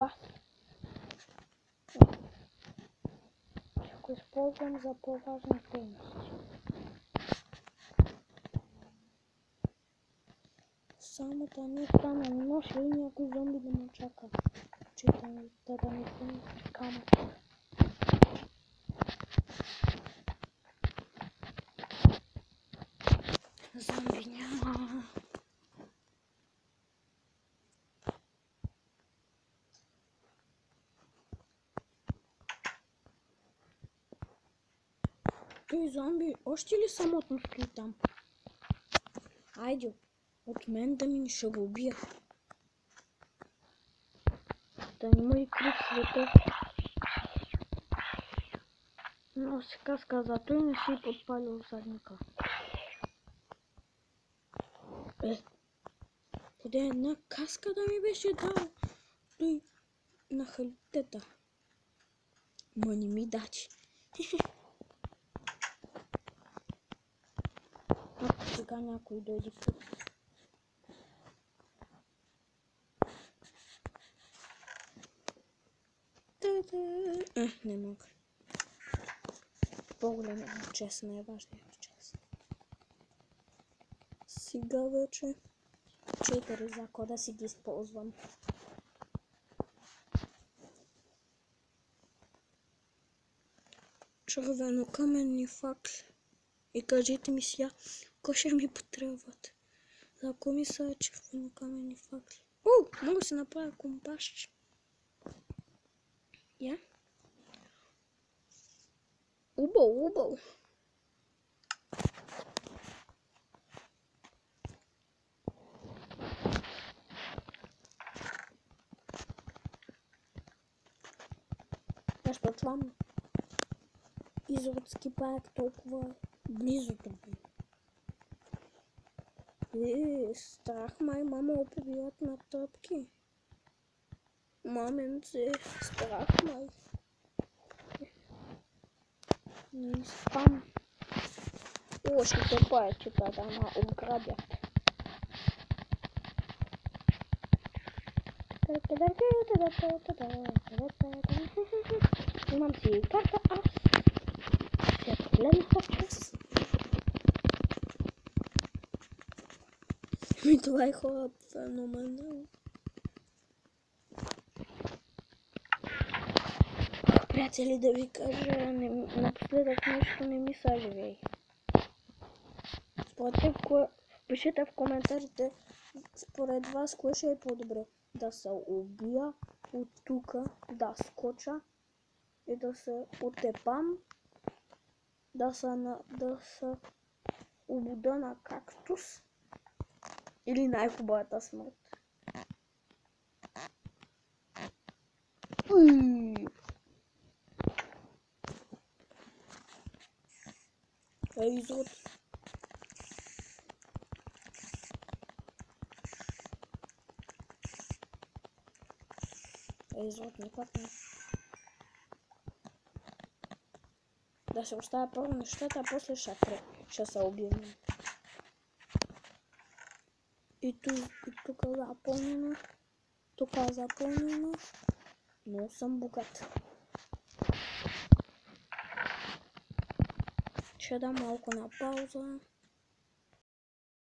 компас. Ще го използвам за по-важни дейности. Само да не стане нощ и някой зомби да ме чака. Че да ми принесе камък. Зомби няма. Той зомби още ли самотно стои там? Айде, от мен да ми ще го убия. Да не му и крив света. Но си каска, зато и не си подпалил задника. Поде една каска да ми беше дал той на халитета. Ма не ми дачи. Ако сега някой дойде път. Не мога. По-голям час, най-важният час. Сега вече 4 закона си ги използвам. Червено-каменни факли. И кажете ми сега, кой ще ми потребват. За ако ми са червено-каменни факли. Мога да си направя компасче. Я? Убъл. Защо това изотски парк толкова близо до мен? Страх май, мама побиват на тръпки. Маменце, страх май. Не спам. Още тъпа е, че да ма обграбят. Имам си карта аз. Ще погледна по-час. И това е хора феноменално. Приятели, да ви кажа, напоследък нещо не ми са живей. Пишете в коментарите, според вас, кое ще е по-добре. Да се убия от тука, да скоча и да се отепам, да се обуда на кактус или най-хубавата смърт. Изот. Изот никак не. Да се оставя първо нещата, а после ще се убием. И тук запълнено. Тук запълнено. Но съм богат. Ще дам малко на пауза.